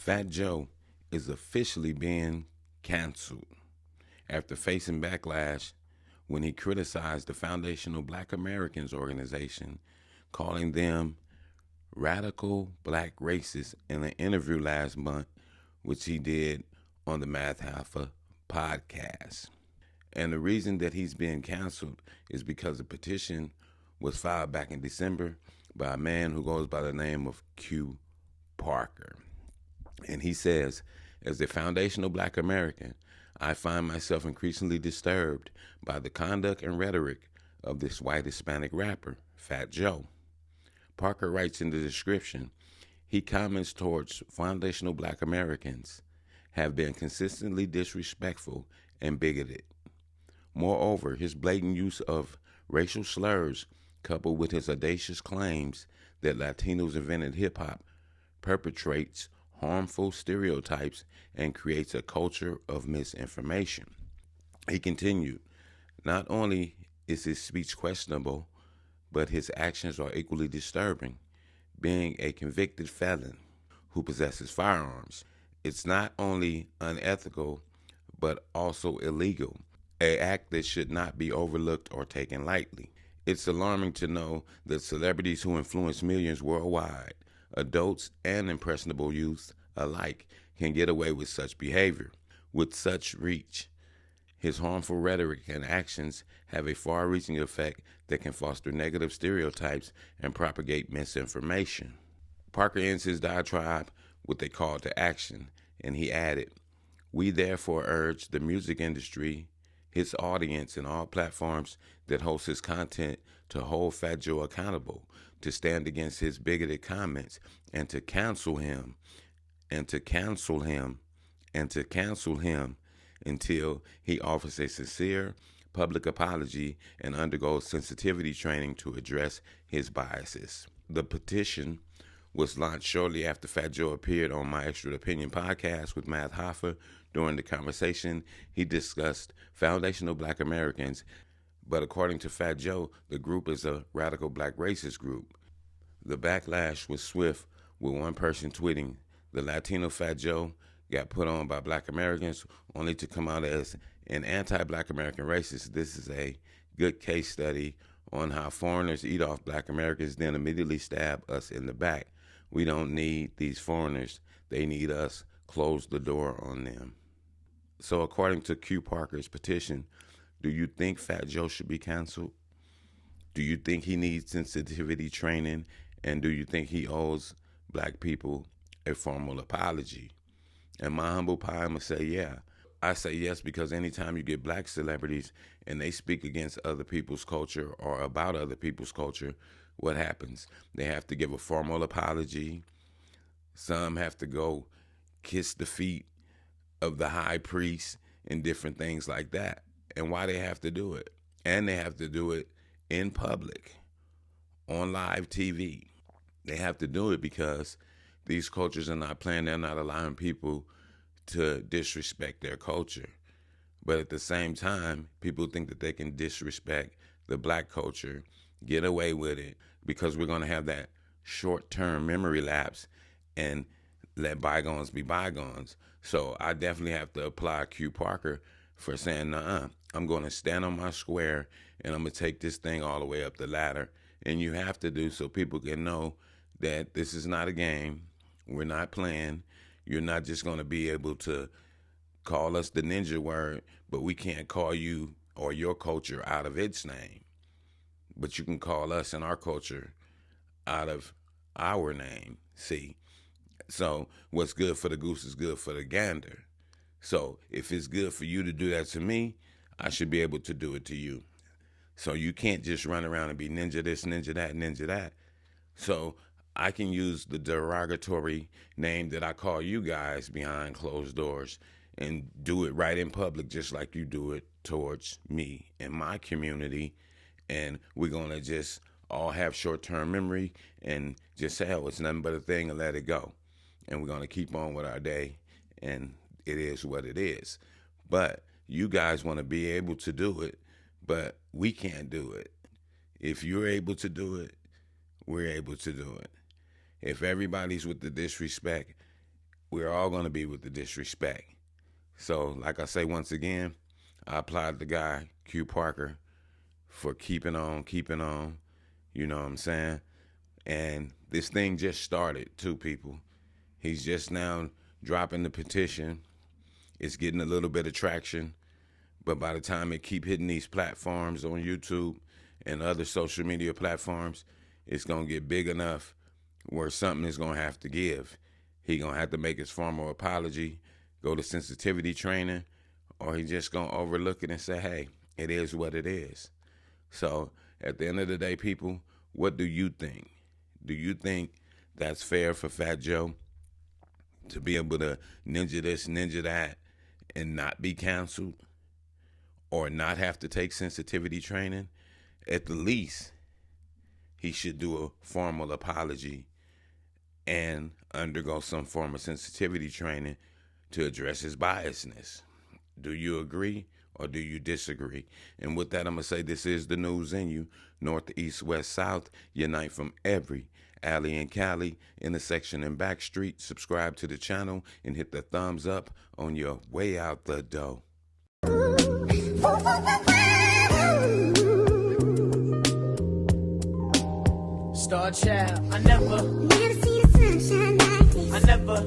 Fat Joe is officially being canceled after facing backlash when he criticized the Foundational Black Americans organization, calling them radical black racists in an interview last month, which he did on the Math Hoffa podcast. And the reason that he's being canceled is because a petition was filed back in December by a man who goes by the name of Q Parker. And he says, as a foundational black American, I find myself increasingly disturbed by the conduct and rhetoric of this white Hispanic rapper, Fat Joe. Parker writes in the description, he comments towards foundational black Americans have been consistently disrespectful and bigoted. Moreover, his blatant use of racial slurs, coupled with his audacious claims that Latinos invented hip-hop, perpetrates harmful stereotypes and creates a culture of misinformation. He continued, not only is his speech questionable, but his actions are equally disturbing. Being a convicted felon who possesses firearms, it's not only unethical, but also illegal, an act that should not be overlooked or taken lightly. It's alarming to know that celebrities who influence millions worldwide, adults and impressionable youth alike, can get away with such behavior, with such reach. His harmful rhetoric and actions have a far-reaching effect that can foster negative stereotypes and propagate misinformation. Parker ends his diatribe with a call to action, and he added, we therefore urge the music industry, his audience, and all platforms that host his content to hold Fat Joe accountable, to stand against his bigoted comments, and to cancel him, and to cancel him, and to cancel him until he offers a sincere public apology and undergoes sensitivity training to address his biases. The petition was launched shortly after Fat Joe appeared on My Extra Opinion podcast with Math Hoffa. During the conversation, he discussed foundational black Americans, but according to Fat Joe, the group is a radical black racist group. The backlash was swift, with one person tweeting, the Latino Fat Joe got put on by black Americans only to come out as an anti-black American racist. This is a good case study on how foreigners eat off black Americans, then immediately stab us in the back. We don't need these foreigners. They need us. Close the door on them. So according to Q Parker's petition, do you think Fat Joe should be canceled? Do you think he needs sensitivity training? And do you think he owes black people a formal apology? And my humble pie, I'm going to say, yeah. I say yes because anytime you get black celebrities and they speak against other people's culture or about other people's culture, what happens? They have to give a formal apology. Some have to go kiss the feet of the high priest and different things like that. And why they have to do it? And they have to do it in public, on live TV. They have to do it because these cultures are not playing. They're not allowing people to disrespect their culture. But at the same time, people think that they can disrespect the black culture, get away with it, because we're going to have that short-term memory lapse and let bygones be bygones. So I definitely have to apply Q Parker for saying, I'm going to stand on my square and I'm going to take this thing all the way up the ladder. And you have to do so people can know that this is not a game. We're not playing. You're not just going to be able to call us the ninja word, but we can't call you or your culture out of its name. But you can call us and our culture out of our name. See? So what's good for the goose is good for the gander. So if it's good for you to do that to me, I should be able to do it to you. So you can't just run around and be ninja this, ninja that, ninja that. So I can use the derogatory name that I call you guys behind closed doors and do it right in public just like you do it towards me and my community. And we're going to just all have short-term memory and just say, oh, it's nothing but a thing and let it go. And we're going to keep on with our day, and it is what it is. But you guys want to be able to do it, but we can't do it. If you're able to do it, we're able to do it. If everybody's with the disrespect, we're all going to be with the disrespect. So, like I say once again, I applaud the guy, Q Parker, for keeping on. You know what I'm saying? And this thing just started, too, people. He's just now dropping the petition. It's getting a little bit of traction. But by the time it keep hitting these platforms on YouTube and other social media platforms, it's going to get big enough where something is going to have to give. He going to have to make his formal apology, go to sensitivity training, or he just going to overlook it and say, hey, it is what it is. So at the end of the day, people, what do you think? Do you think that's fair for Fat Joe to be able to ninja this, ninja that, and not be canceled? Or not have to take sensitivity training? At the least, he should do a formal apology and undergo some form of sensitivity training to address his biasness. Do you agree or do you disagree? And with that, I'm going to say this is the news in you. North, east, west, south, unite from every alley and Cali, intersection and back street. Subscribe to the channel and hit the thumbs up on your way out the door. Star Child, I never see the sunshine like this. I never